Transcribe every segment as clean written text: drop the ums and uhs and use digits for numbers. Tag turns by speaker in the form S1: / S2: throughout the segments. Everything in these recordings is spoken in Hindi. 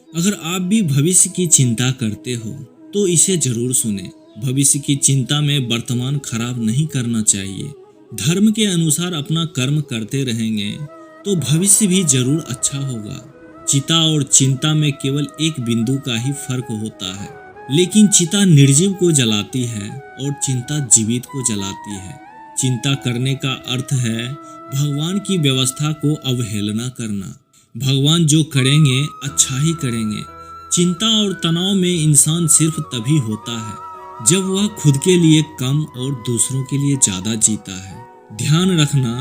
S1: अगर आप भी भविष्य की चिंता करते हो तो इसे जरूर सुने। भविष्य की चिंता में वर्तमान खराब नहीं करना चाहिए। धर्म के अनुसार अपना कर्म करते रहेंगे तो भविष्य भी जरूर अच्छा होगा। चिता और चिंता में केवल एक बिंदु का ही फर्क होता है, लेकिन चिता निर्जीव को जलाती है और चिंता जीवित को जलाती है। चिंता करने का अर्थ है भगवान की व्यवस्था को अवहेलना करना। भगवान जो करेंगे अच्छा ही करेंगे। चिंता और तनाव में इंसान सिर्फ तभी होता है जब वह खुद के लिए कम और दूसरों के लिए ज्यादा जीता है। ध्यान रखना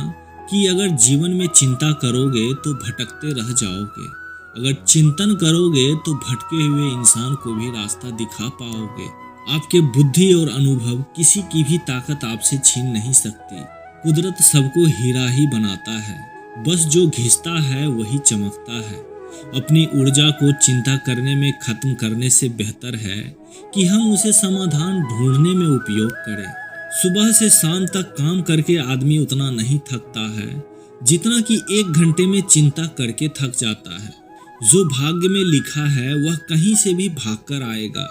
S1: कि अगर जीवन में चिंता करोगे तो भटकते रह जाओगे। अगर चिंतन करोगे तो भटके हुए इंसान को भी रास्ता दिखा पाओगे। आपके बुद्धि और अनुभव किसी की भी ताकत आपसे छीन नहीं सकती। कुदरत सबको हीरा ही बनाता है, बस जो घिसता है वही चमकता है। अपनी ऊर्जा को चिंता करने में खत्म करने से बेहतर है कि हम उसे समाधान ढूंढने में उपयोग करें। सुबह से शाम तक काम करके आदमी उतना नहीं थकता है जितना कि 1 घंटे में चिंता करके थक जाता है। जो भाग्य में लिखा है वह कहीं से भी भागकर आएगा,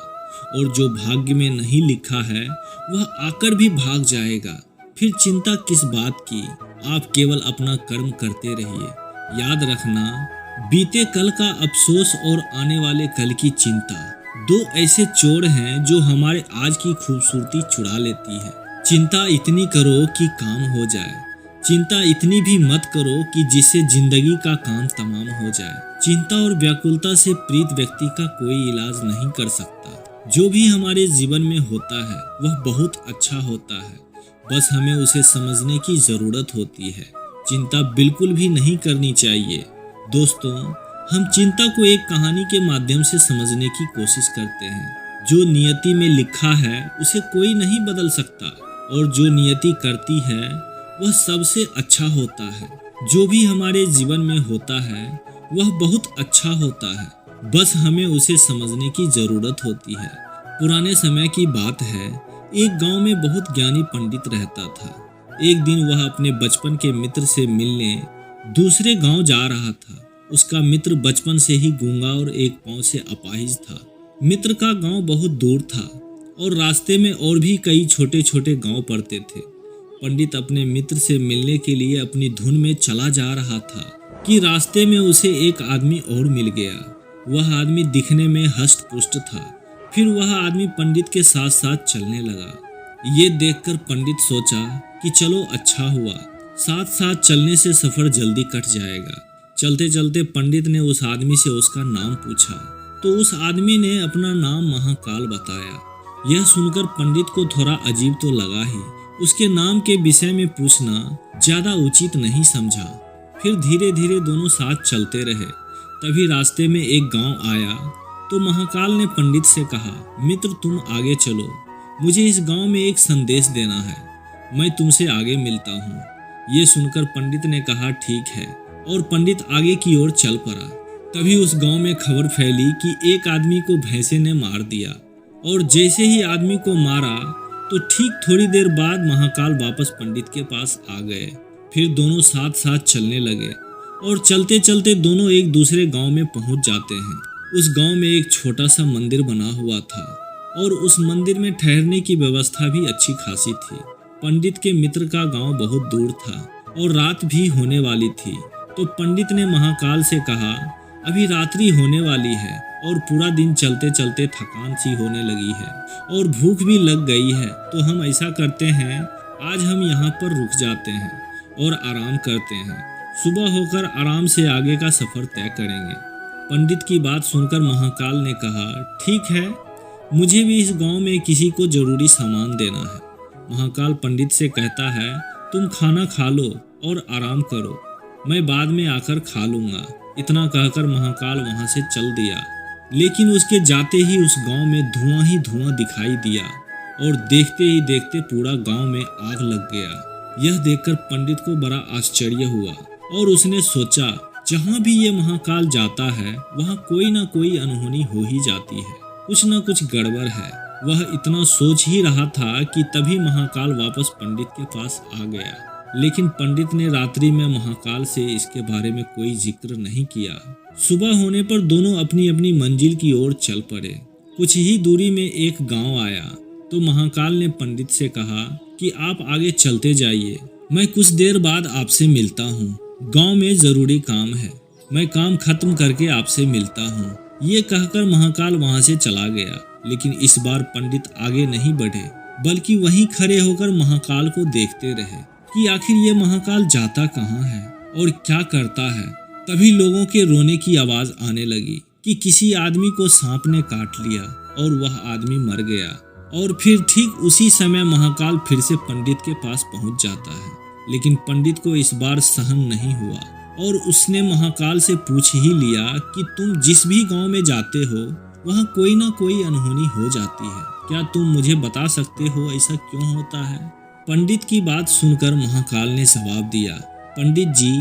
S1: और जो भाग्य में नहीं लिखा है वह आकर भी भाग जाएगा। फिर चिंता किस बात की? आप केवल अपना कर्म करते रहिए। याद रखना, बीते कल का अफसोस और आने वाले कल की चिंता दो ऐसे चोर हैं जो हमारे आज की खूबसूरती चुरा लेती है। चिंता इतनी करो कि काम हो जाए। चिंता इतनी भी मत करो कि जिससे जिंदगी का काम तमाम हो जाए। चिंता और व्याकुलता से पीड़ित व्यक्ति का कोई इलाज नहीं कर सकता। जो भी हमारे जीवन में होता है वह बहुत अच्छा होता है, बस हमें उसे समझने की जरूरत होती है। चिंता बिल्कुल भी नहीं करनी चाहिए। दोस्तों, हम चिंता को एक कहानी के माध्यम से समझने की कोशिश करते हैं। जो नियति में लिखा है उसे कोई नहीं बदल सकता, और जो नियति करती है वह सबसे अच्छा होता है। जो भी हमारे जीवन में होता है वह बहुत अच्छा होता है, बस हमें उसे समझने की जरूरत होती है। पुराने समय की बात है, एक गांव में बहुत ज्ञानी पंडित रहता था। एक दिन वह अपने बचपन के मित्र से मिलने दूसरे गांव जा रहा था। उसका मित्र बचपन से ही गूंगा और एक पांव से अपाहिज था। मित्र का गांव बहुत दूर था और रास्ते में और भी कई छोटे छोटे गांव पड़ते थे। पंडित अपने मित्र से मिलने के लिए अपनी धुन में चला जा रहा था कि रास्ते में उसे एक आदमी और मिल गया। वह आदमी दिखने में हष्ट पुष्ट था। फिर वह आदमी पंडित के साथ साथ चलने लगा। ये देखकर पंडित सोचा कि चलो अच्छा हुआ, साथ साथ चलने से सफर जल्दी कट जाएगा। चलते चलते पंडित ने उस आदमी से उसका नाम पूछा तो उस आदमी ने अपना नाम महाकाल बताया। यह सुनकर पंडित को थोड़ा अजीब तो लगा ही। उसके नाम के विषय में पूछना ज्यादा उचित नहीं समझा। फिर धीरे धीरे दोनों साथ चलते रहे। तभी रास्ते में एक गांव आया तो महाकाल ने पंडित से कहा, मित्र तुम आगे चलो, मुझे इस गांव में एक संदेश देना है, मैं तुमसे आगे मिलता हूँ। ये सुनकर पंडित ने कहा ठीक है, और पंडित आगे की ओर चल पड़ा। तभी उस गांव में खबर फैली कि एक आदमी को भैंसे ने मार दिया, और जैसे ही आदमी को मारा तो ठीक थोड़ी देर बाद महाकाल वापस पंडित के पास आ गए। फिर दोनों साथ साथ चलने लगे और चलते चलते दोनों एक दूसरे गांव में पहुंच जाते हैं। उस गांव में एक छोटा सा मंदिर बना हुआ था और उस मंदिर में ठहरने की व्यवस्था भी अच्छी खासी थी। पंडित के मित्र का गांव बहुत दूर था और रात भी होने वाली थी। तो पंडित ने महाकाल से कहा, अभी रात्रि होने वाली है और पूरा दिन चलते चलते थकान सी होने लगी है और भूख भी लग गई है, तो हम ऐसा करते हैं, आज हम यहाँ पर रुक जाते हैं और आराम करते हैं। सुबह होकर आराम से आगे का सफर तय करेंगे। पंडित की बात सुनकर महाकाल ने कहा, ठीक है, मुझे भी इस गांव में किसी को जरूरी सामान देना है। महाकाल पंडित से कहता है, तुम खाना खा लो और आराम करो, मैं बाद में आकर खा लूंगा। इतना कहकर महाकाल वहां से चल दिया। लेकिन उसके जाते ही उस गांव में धुआं ही धुआं दिखाई दिया और देखते ही देखते पूरा गांव में आग लग गया। यह देखकर पंडित को बड़ा आश्चर्य हुआ और उसने सोचा, जहां भी ये महाकाल जाता है वहां कोई ना कोई अनहोनी हो ही जाती है, कुछ ना कुछ गड़बड़ है। वह इतना सोच ही रहा था कि तभी महाकाल वापस पंडित के पास आ गया। लेकिन पंडित ने रात्रि में महाकाल से इसके बारे में कोई जिक्र नहीं किया। सुबह होने पर दोनों अपनी अपनी मंजिल की ओर चल पड़े। कुछ ही दूरी में एक गांव आया तो महाकाल ने पंडित से कहा कि आप आगे चलते जाइए, मैं कुछ देर बाद आपसे मिलता हूँ। गांव में जरूरी काम है, मैं काम खत्म करके आपसे मिलता हूँ। ये कहकर महाकाल वहां से चला गया। लेकिन इस बार पंडित आगे नहीं बढ़े, बल्कि वहीं खड़े होकर महाकाल को देखते रहे कि आखिर ये महाकाल जाता कहाँ है और क्या करता है। तभी लोगों के रोने की आवाज आने लगी कि किसी आदमी को सांप ने काट लिया और वह आदमी मर गया। और फिर ठीक उसी समय महाकाल फिर से पंडित के पास पहुंच जाता है। लेकिन पंडित को इस बार सहन नहीं हुआ और उसने महाकाल से पूछ ही लिया कि तुम जिस भी गांव में जाते हो वहाँ कोई ना कोई अनहोनी हो जाती है, क्या तुम मुझे बता सकते हो ऐसा क्यों होता है? पंडित की बात सुनकर महाकाल ने जवाब दिया, पंडित जी,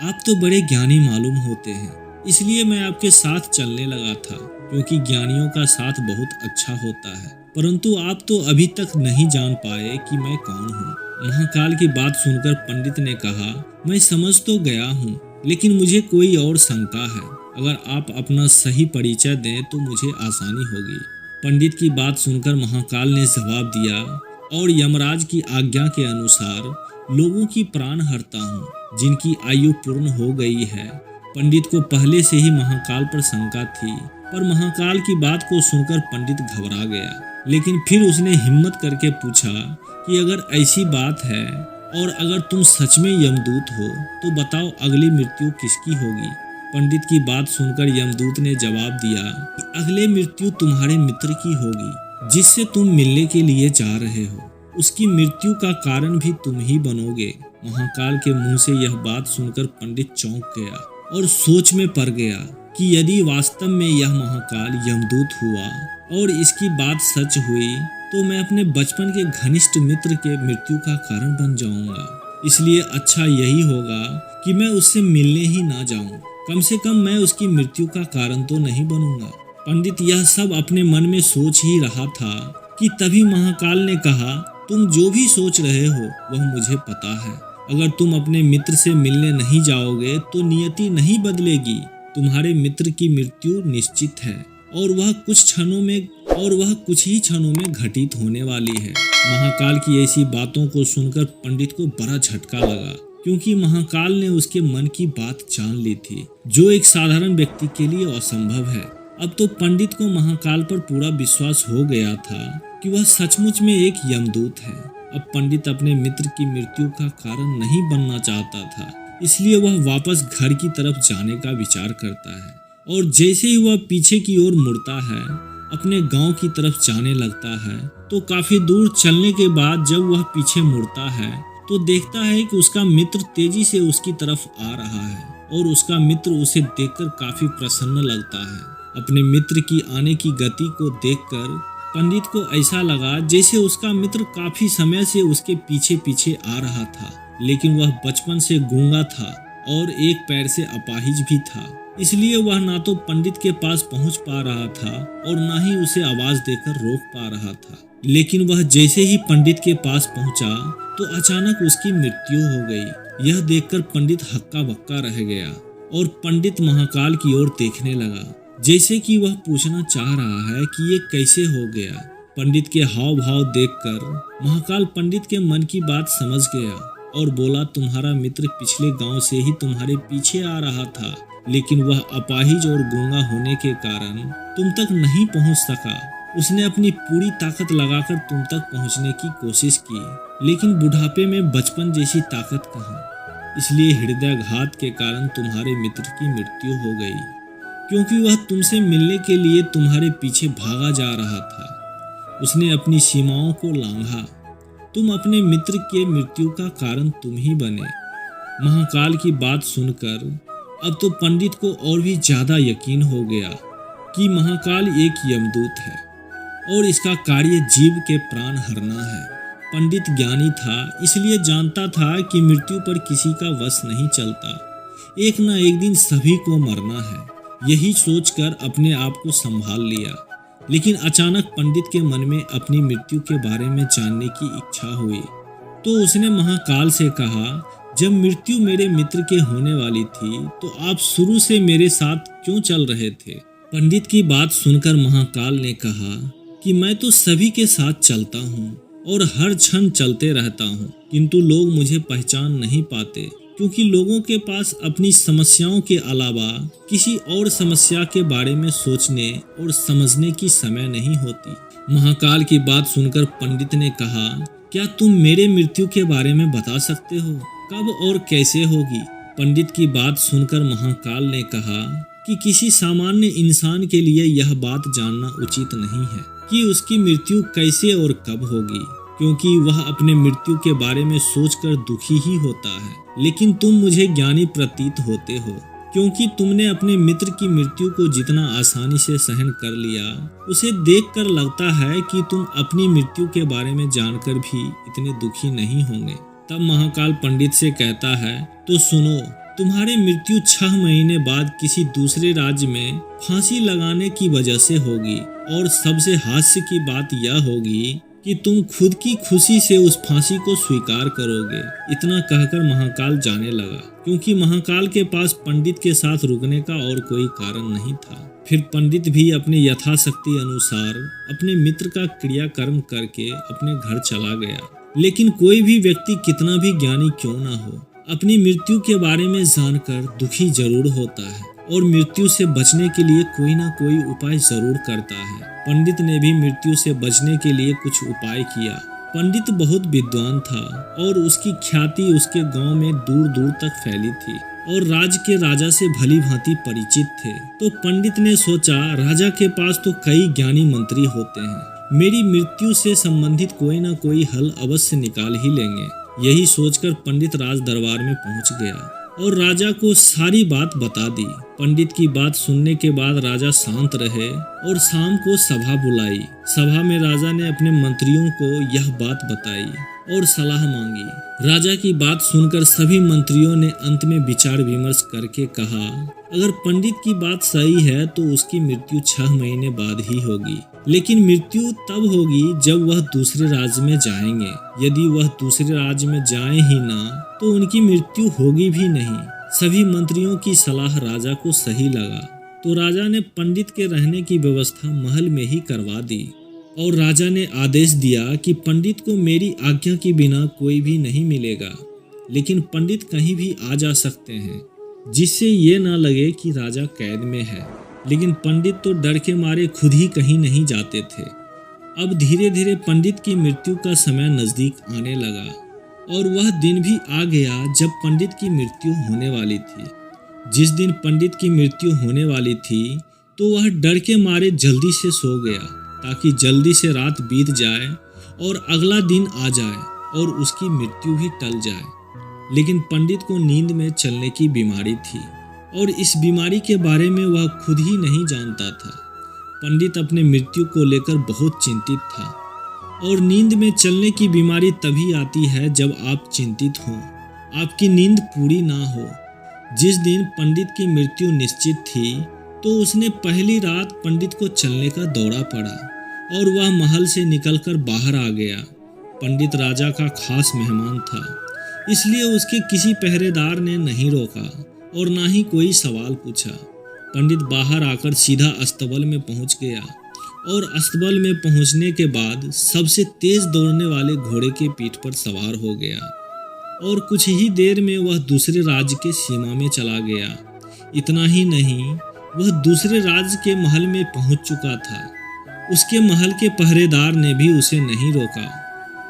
S1: आप तो बड़े ज्ञानी मालूम होते हैं, इसलिए मैं आपके साथ चलने लगा था, क्योंकि ज्ञानियों का साथ बहुत अच्छा होता है। परंतु आप तो अभी तक नहीं जान पाए कि मैं कौन हूँ। महाकाल की बात सुनकर पंडित ने कहा, मैं समझ तो गया हूँ, लेकिन मुझे कोई और शंका है। अगर आप अपना सही परिचय दें तो मुझे आसानी होगी। पंडित की बात सुनकर महाकाल ने जवाब दिया, और यमराज की आज्ञा के अनुसार लोगों की प्राण हरता हूँ जिनकी आयु पूर्ण हो गई है। पंडित को पहले से ही महाकाल पर शंका थी, पर महाकाल की बात को सुनकर पंडित घबरा गया। लेकिन फिर उसने हिम्मत करके पूछा कि अगर ऐसी बात है और अगर तुम सच में यमदूत हो तो बताओ अगली मृत्यु किसकी होगी? पंडित की बात सुनकर यमदूत ने जवाब दिया कि अगले मृत्यु तुम्हारे मित्र की होगी जिससे तुम मिलने के लिए जा रहे हो। उसकी मृत्यु का कारण भी तुम ही बनोगे। महाकाल के मुंह से यह बात सुनकर पंडित चौंक गया और सोच में पड़ गया कि यदि वास्तव में यह महाकाल यमदूत हुआ और इसकी बात सच हुई तो मैं अपने बचपन के घनिष्ठ मित्र के मृत्यु का कारण बन जाऊंगा। इसलिए अच्छा यही होगा कि मैं उससे मिलने ही ना जाऊं। कम से कम मैं उसकी मृत्यु का कारण तो नहीं बनूंगा। पंडित यह सब अपने मन में सोच ही रहा था कि तभी महाकाल ने कहा, तुम जो भी सोच रहे हो वह मुझे पता है। अगर तुम अपने मित्र से मिलने नहीं जाओगे तो नियति नहीं बदलेगी। तुम्हारे मित्र की मृत्यु निश्चित है और वह कुछ ही क्षणों में घटित होने वाली है। महाकाल की ऐसी बातों को सुनकर पंडित को बड़ा झटका लगा, क्योंकि महाकाल ने उसके मन की बात जान ली थी, जो एक साधारण व्यक्ति के लिए असंभव है। अब तो पंडित को महाकाल पर पूरा विश्वास हो गया था कि वह सचमुच में एक यमदूत है। अब पंडित अपने मित्र की मृत्यु का कारण नहीं बनना चाहता था, इसलिए वह वापस घर की तरफ जाने का विचार करता है। और जैसे ही वह पीछे की ओर मुड़ता है, अपने गांव की तरफ जाने लगता है, तो काफी दूर चलने के बाद जब वह पीछे मुड़ता है तो देखता है कि उसका मित्र तेजी से उसकी तरफ आ रहा है और उसका मित्र उसे देखकर काफी प्रसन्न लगता है। अपने मित्र की आने की गति को देखकर पंडित को ऐसा लगा जैसे उसका मित्र काफी समय से उसके पीछे पीछे आ रहा था, लेकिन वह बचपन से गूंगा था और एक पैर से अपाहिज भी था, इसलिए वह ना तो पंडित के पास पहुंच पा रहा था और ना ही उसे आवाज देकर रोक पा रहा था। लेकिन वह जैसे ही पंडित के पास पहुंचा तो अचानक उसकी मृत्यु हो गई। यह देखकर पंडित हक्का बक्का रह गया और पंडित महाकाल की ओर देखने लगा, जैसे कि वह पूछना चाह रहा है कि ये कैसे हो गया। पंडित के हाव भाव देखकर महाकाल पंडित के मन की बात समझ गया और बोला, तुम्हारा मित्र पिछले गांव से ही तुम्हारे पीछे आ रहा था, लेकिन वह अपाहिज और गूंगा होने के कारण तुम तक नहीं पहुंच सका। उसने अपनी पूरी ताकत लगाकर तुम तक पहुंचने की कोशिश की, लेकिन बुढ़ापे में बचपन जैसी ताकत कहाँ। इसलिए हृदयाघात के कारण तुम्हारे मित्र की मृत्यु हो गई, क्योंकि वह तुमसे मिलने के लिए तुम्हारे पीछे भागा जा रहा था। उसने अपनी सीमाओं को लांघा। तुम अपने मित्र के मृत्यु का कारण तुम ही बने। महाकाल की बात सुनकर अब तो पंडित को और भी ज्यादा यकीन हो गया कि महाकाल एक यमदूत है और इसका कार्य जीव के प्राण हरना है। पंडित ज्ञानी था, इसलिए जानता था कि मृत्यु पर किसी का वश नहीं चलता। एक न एक दिन सभी को मरना है। यही सोचकर अपने आप को संभाल लिया। लेकिन अचानक पंडित के मन में अपनी मृत्यु के बारे में जानने की इच्छा हुई, तो उसने महाकाल से कहा जब मृत्यु मेरे मित्र के होने वाली थी तो आप शुरू से मेरे साथ क्यों चल रहे थे? पंडित की बात सुनकर महाकाल ने कहा कि मैं तो सभी के साथ चलता हूँ और हर क्षण चलते रहता हूँ, किंतु लोग मुझे पहचान नहीं पाते, क्योंकि लोगों के पास अपनी समस्याओं के अलावा किसी और समस्या के बारे में सोचने और समझने की समय नहीं होती। महाकाल की बात सुनकर पंडित ने कहा, क्या तुम मेरे मृत्यु के बारे में बता सकते हो? कब और कैसे होगी? पंडित की बात सुनकर महाकाल ने कहा कि किसी सामान्य इंसान के लिए यह बात जानना उचित नहीं है कि उसकी मृत्यु कैसे और कब होगी, क्योंकि वह अपने मृत्यु के बारे में सोचकर दुखी ही होता है। लेकिन तुम मुझे ज्ञानी प्रतीत होते हो, क्योंकि तुमने अपने मित्र की मृत्यु को जितना आसानी से सहन कर लिया, उसे देखकर लगता है कि तुम अपनी मृत्यु के बारे में जानकर भी इतने दुखी नहीं होंगे। तब महाकाल पंडित से कहता है, तो सुनो, तुम्हारी मृत्यु 6 महीने बाद किसी दूसरे राज्य में फांसी लगाने की वजह से होगी, और सबसे हास्य की बात यह होगी कि तुम खुद की खुशी से उस फांसी को स्वीकार करोगे। इतना कहकर महाकाल जाने लगा, क्योंकि महाकाल के पास पंडित के साथ रुकने का और कोई कारण नहीं था। फिर पंडित भी अपने यथाशक्ति अनुसार अपने मित्र का क्रियाकर्म करके अपने घर चला गया। लेकिन कोई भी व्यक्ति कितना भी ज्ञानी क्यों ना हो, अपनी मृत्यु के बारे में जानकर दुखी जरूर होता है और मृत्यु से बचने के लिए कोई ना कोई उपाय जरूर करता है। पंडित ने भी मृत्यु से बचने के लिए कुछ उपाय किया। पंडित बहुत विद्वान था और उसकी ख्याति उसके गांव में दूर दूर तक फैली थी और राज्य के राजा से भली भांति परिचित थे। तो पंडित ने सोचा, राजा के पास तो कई ज्ञानी मंत्री होते हैं, मेरी मृत्यु से संबंधित कोई ना कोई हल अवश्य निकाल ही लेंगे। यही सोचकर पंडित राज दरबार में पहुंच गया और राजा को सारी बात बता दी। पंडित की बात सुनने के बाद राजा शांत रहे और शाम को सभा बुलाई। सभा में राजा ने अपने मंत्रियों को यह बात बताई और सलाह मांगी। राजा की बात सुनकर सभी मंत्रियों ने अंत में विचार विमर्श करके कहा, अगर पंडित की बात सही है तो उसकी मृत्यु 6 महीने बाद ही होगी, लेकिन मृत्यु तब होगी जब वह दूसरे राज्य में जाएंगे। यदि वह दूसरे राज्य में जाए ही ना तो उनकी मृत्यु होगी भी नहीं। सभी मंत्रियों की सलाह राजा को सही लगा, तो राजा ने पंडित के रहने की व्यवस्था महल में ही करवा दी और राजा ने आदेश दिया कि पंडित को मेरी आज्ञा के बिना कोई भी नहीं मिलेगा, लेकिन पंडित कहीं भी आ जा सकते हैं, जिससे ये ना लगे कि राजा कैद में है। लेकिन पंडित तो डर के मारे खुद ही कहीं नहीं जाते थे। अब धीरे धीरे पंडित की मृत्यु का समय नजदीक आने लगा और वह दिन भी आ गया जब पंडित की मृत्यु होने वाली थी। जिस दिन पंडित की मृत्यु होने वाली थी तो वह डर के मारे जल्दी से सो गया, ताकि जल्दी से रात बीत जाए और अगला दिन आ जाए और उसकी मृत्यु भी टल जाए। लेकिन पंडित को नींद में चलने की बीमारी थी और इस बीमारी के बारे में वह खुद ही नहीं जानता था। पंडित अपने मृत्यु को लेकर बहुत चिंतित था और नींद में चलने की बीमारी तभी आती है जब आप चिंतित हों, आपकी नींद पूरी ना हो। जिस दिन पंडित की मृत्यु निश्चित थी तो उसने पहली रात पंडित को चलने का दौरा पड़ा और वह महल से निकलकर बाहर आ गया। पंडित राजा का खास मेहमान था, इसलिए उसके किसी पहरेदार ने नहीं रोका और ना ही कोई सवाल पूछा। पंडित बाहर आकर सीधा अस्तबल में पहुंच गया और अस्तबल में पहुंचने के बाद सबसे तेज दौड़ने वाले घोड़े के पीठ पर सवार हो गया और कुछ ही देर में वह दूसरे राज्य के सीमा में चला गया। इतना ही नहीं, वह दूसरे राज्य के महल में पहुंच चुका था। उसके महल के पहरेदार ने भी उसे नहीं रोका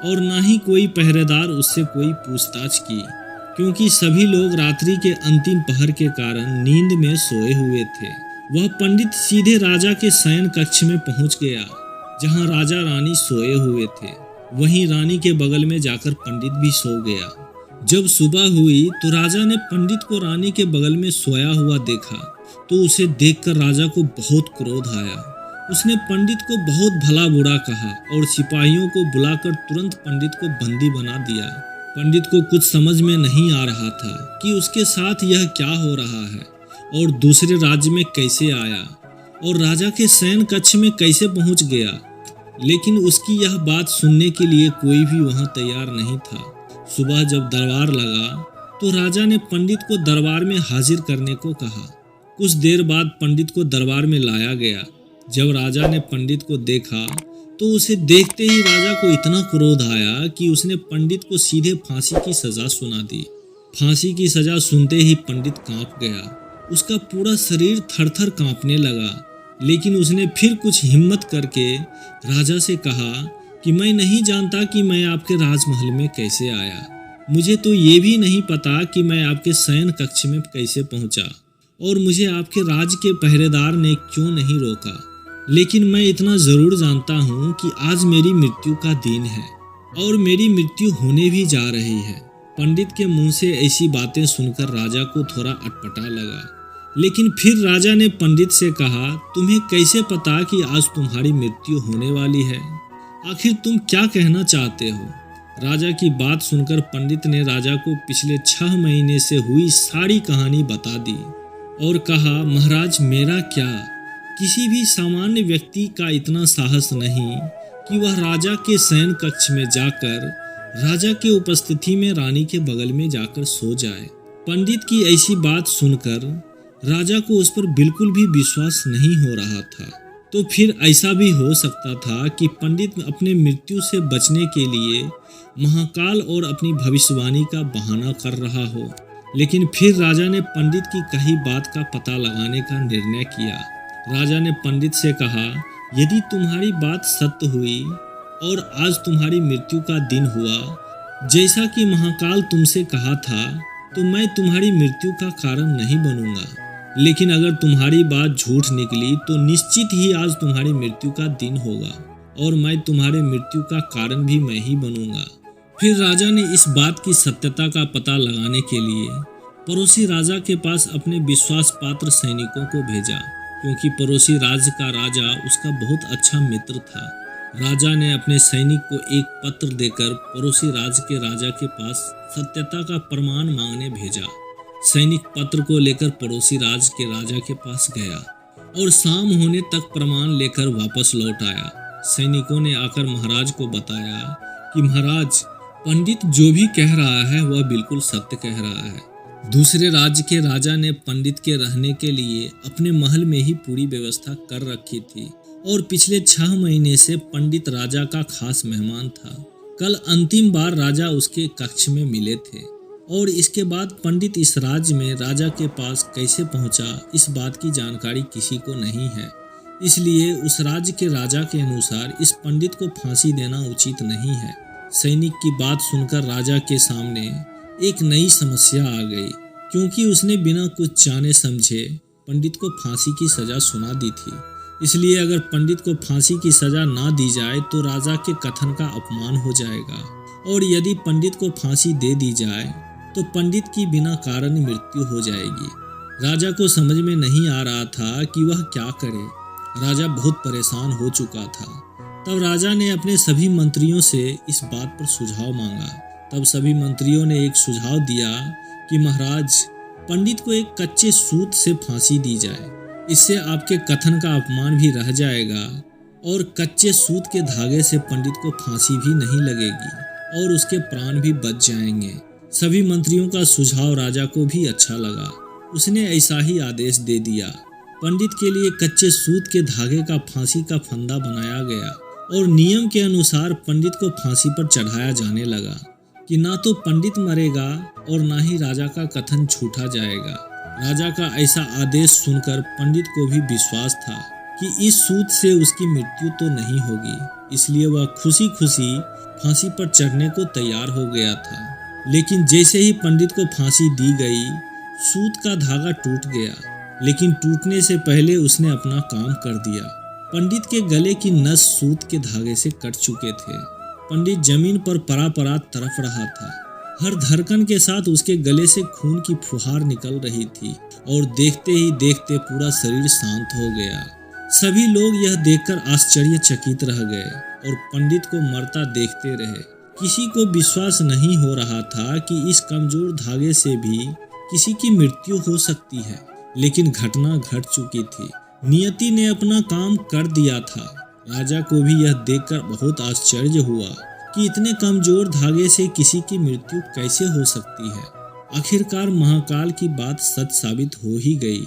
S1: और ना ही कोई पहरेदार उससे कोई पूछताछ की, क्योंकि सभी लोग रात्रि के अंतिम पहर के कारण नींद में सोए हुए थे। वह पंडित सीधे राजा के शयन कक्ष में पहुंच गया, जहां राजा रानी सोए हुए थे। वहीं रानी के बगल में जाकर पंडित भी सो गया। जब सुबह हुई तो राजा ने पंडित को रानी के बगल में सोया हुआ देखा, तो उसे देखकर राजा को बहुत क्रोध आया। उसने पंडित को बहुत भला बुरा कहा और सिपाहियों को बुलाकर तुरंत पंडित को बंदी बना दिया। पंडित को कुछ समझ में नहीं आ रहा था कि उसके साथ यह क्या हो रहा है और दूसरे राज्य में कैसे आया और राजा के शयन कक्ष में कैसे पहुंच गया। लेकिन उसकी यह बात सुनने के लिए कोई भी वहां तैयार नहीं था। सुबह जब दरबार लगा तो राजा ने पंडित को दरबार में हाजिर करने को कहा। कुछ देर बाद पंडित को दरबार में लाया गया। जब राजा ने पंडित को देखा तो उसे देखते ही राजा को इतना क्रोध आया कि उसने पंडित को सीधे फांसी की सजा सुना दी। फांसी की सजा सुनते ही पंडित कांप गया। उसका पूरा शरीर थर-थर कांपने लगा, लेकिन उसने फिर कुछ हिम्मत करके राजा से कहा कि मैं नहीं जानता कि मैं आपके राजमहल में कैसे आया। मुझे तो ये भी नहीं पता कि मैं आपके शयन कक्ष में कैसे पहुंचा और मुझे आपके राज के पहरेदार ने क्यों नहीं रोका। लेकिन मैं इतना ज़रूर जानता हूँ कि आज मेरी मृत्यु का दिन है और मेरी मृत्यु होने भी जा रही है। पंडित के मुंह से ऐसी बातें सुनकर राजा को थोड़ा अटपटा लगा, लेकिन फिर राजा ने पंडित से कहा, तुम्हें कैसे पता कि आज तुम्हारी मृत्यु होने वाली है? आखिर तुम क्या कहना चाहते हो? राजा की बात सुनकर पंडित ने राजा को पिछले 6 महीने से हुई सारी कहानी बता दी और कहा, महाराज मेरा क्या, किसी भी सामान्य व्यक्ति का इतना साहस नहीं कि वह राजा के शयन कक्ष में जाकर राजा के उपस्थिति में रानी के बगल में जाकर सो जाए। पंडित की ऐसी बात सुनकर राजा को उस पर बिल्कुल भी विश्वास नहीं हो रहा था। तो फिर ऐसा भी हो सकता था कि पंडित अपने मृत्यु से बचने के लिए महाकाल और अपनी भविष्यवाणी का बहाना कर रहा हो। लेकिन फिर राजा ने पंडित की कही बात का पता लगाने का निर्णय किया। राजा ने पंडित से कहा, यदि तुम्हारी बात सत्य हुई और आज तुम्हारी मृत्यु का दिन हुआ जैसा कि महाकाल तुमसे कहा था, तो मैं तुम्हारी मृत्यु का कारण नहीं बनूंगा। लेकिन अगर तुम्हारी बात झूठ निकली तो निश्चित ही आज तुम्हारी मृत्यु का दिन होगा और मैं तुम्हारे मृत्यु का कारण भी मैं ही बनूंगा। फिर राजा ने इस बात की सत्यता का पता लगाने के लिए पड़ोसी राजा के पास अपने विश्वास पात्र सैनिकों को भेजा, क्योंकि पड़ोसी राज्य का राजा उसका बहुत अच्छा मित्र था। राजा ने अपने सैनिक को एक पत्र देकर पड़ोसी राज्य के राजा के पास सत्यता का प्रमाण मांगने भेजा। सैनिक पत्र को लेकर पड़ोसी राज्य के राजा के पास गया और शाम होने तक प्रमाण लेकर वापस लौट आया। सैनिकों ने आकर महाराज को बताया कि महाराज, पंडित जो भी कह रहा है वह बिल्कुल सत्य कह रहा है। दूसरे राज्य के राजा ने पंडित के रहने के लिए अपने महल में ही पूरी व्यवस्था कर रखी थी और पिछले 6 महीने से पंडित राजा का खास मेहमान था। कल अंतिम बार राजा उसके कक्ष में मिले थे और इसके बाद पंडित इस राज्य में राजा के पास कैसे पहुंचा, इस बात की जानकारी किसी को नहीं है। इसलिए उस राज्य के राजा के अनुसार इस पंडित को फांसी देना उचित नहीं है। सैनिक की बात सुनकर राजा के सामने एक नई समस्या आ गई, क्योंकि उसने बिना कुछ जाने समझे पंडित को फांसी की सजा सुना दी थी। इसलिए अगर पंडित को फांसी की सजा ना दी जाए तो राजा के कथन का अपमान हो जाएगा, और यदि पंडित को फांसी दे दी जाए तो पंडित की बिना कारण मृत्यु हो जाएगी। राजा को समझ में नहीं आ रहा था कि वह क्या करे। राजा बहुत परेशान हो चुका था। तब राजा ने अपने सभी मंत्रियों से इस बात पर सुझाव मांगा। तब सभी मंत्रियों ने एक सुझाव दिया कि महाराज, पंडित को एक कच्चे सूत से फांसी दी जाए। इससे आपके कथन का अपमान भी रह जाएगा और कच्चे सूत के धागे से पंडित को फांसी भी नहीं लगेगी और उसके प्राण भी बच जाएंगे। सभी मंत्रियों का सुझाव राजा को भी अच्छा लगा। उसने ऐसा ही आदेश दे दिया। पंडित के लिए कच्चे सूत के धागे का फांसी का फंदा बनाया गया और नियम के अनुसार पंडित को फांसी पर चढ़ाया जाने लगा कि ना तो पंडित मरेगा और ना ही राजा का कथन झूठा जाएगा। राजा का ऐसा आदेश सुनकर पंडित को भी विश्वास था कि इस सूत से उसकी मृत्यु तो नहीं होगी, इसलिए वह खुशी खुशी फांसी पर चढ़ने को तैयार हो गया था। लेकिन जैसे ही पंडित को फांसी दी गई, सूत का धागा टूट गया, लेकिन टूटने से पहले उसने अपना काम कर दिया। पंडित के गले की नस सूत के धागे से कट चुके थे। पंडित जमीन पर परा परा तड़प रहा था। हर धड़कन के साथ उसके गले से खून की फुहार निकल रही थी और देखते ही देखते पूरा शरीर शांत हो गया। सभी लोग यह देखकर आश्चर्यचकित रह गए और पंडित को मरता देखते रहे। किसी को विश्वास नहीं हो रहा था कि इस कमजोर धागे से भी किसी की मृत्यु हो सकती है, लेकिन घटना घट चुकी थी। नियति ने अपना काम कर दिया था। राजा को भी यह देखकर बहुत आश्चर्य हुआ कि इतने कमजोर धागे से किसी की मृत्यु कैसे हो सकती है। आखिरकार महाकाल की बात सच साबित हो ही गई।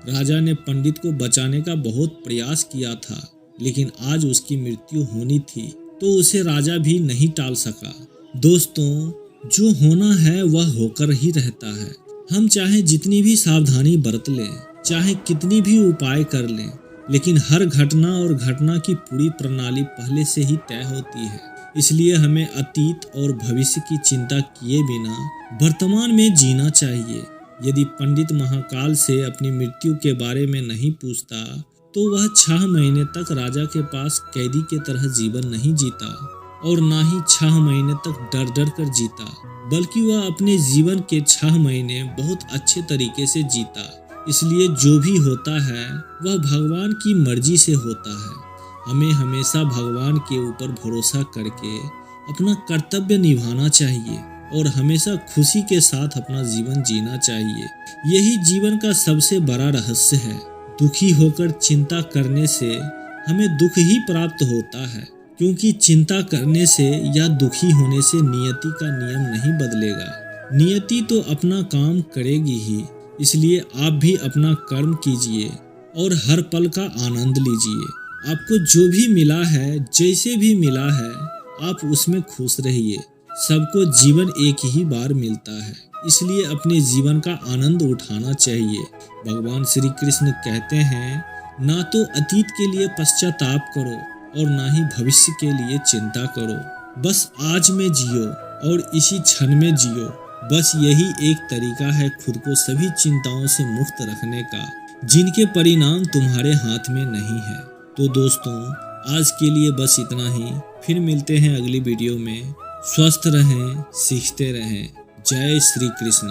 S1: राजा ने पंडित को बचाने का बहुत प्रयास किया था, लेकिन आज उसकी मृत्यु होनी थी तो उसे राजा भी नहीं टाल सका। दोस्तों, जो होना है वह होकर ही रहता है। हम चाहे जितनी भी सावधानी बरत लें, चाहे कितनी भी उपाय कर लें, लेकिन हर घटना और घटना की पूरी प्रणाली पहले से ही तय होती है। इसलिए हमें अतीत और भविष्य की चिंता किए बिना वर्तमान में जीना चाहिए। यदि पंडित महाकाल से अपनी मृत्यु के बारे में नहीं पूछता तो वह 6 महीने तक राजा के पास कैदी के तरह जीवन नहीं जीता और ना ही 6 महीने तक डर डर कर जीता, बल्कि वह अपने जीवन के 6 महीने बहुत अच्छे तरीके से जीता। इसलिए जो भी होता है वह भगवान की मर्जी से होता है। हमें हमेशा भगवान के ऊपर भरोसा करके अपना कर्तव्य निभाना चाहिए और हमेशा खुशी के साथ अपना जीवन जीना चाहिए। यही जीवन का सबसे बड़ा रहस्य है। दुखी होकर चिंता करने से हमें दुख ही प्राप्त होता है, क्योंकि चिंता करने से या दुखी होने से नियति का नियम नहीं बदलेगा। नियति तो अपना काम करेगी ही। इसलिए आप भी अपना कर्म कीजिए और हर पल का आनंद लीजिए। आपको जो भी मिला है, जैसे भी मिला है, आप उसमें खुश रहिए। सबको जीवन एक ही बार मिलता है, इसलिए अपने जीवन का आनंद उठाना चाहिए। भगवान श्री कृष्ण कहते हैं, ना तो अतीत के लिए पश्चाताप करो और ना ही भविष्य के लिए चिंता करो। बस आज में जियो और इसी क्षण में जियो। बस यही एक तरीका है खुद को सभी चिंताओं से मुक्त रखने का, जिनके परिणाम तुम्हारे हाथ में नहीं है। तो दोस्तों, आज के लिए बस इतना ही। फिर मिलते हैं अगली वीडियो में। स्वस्थ रहें, सीखते रहें। जय श्री कृष्ण।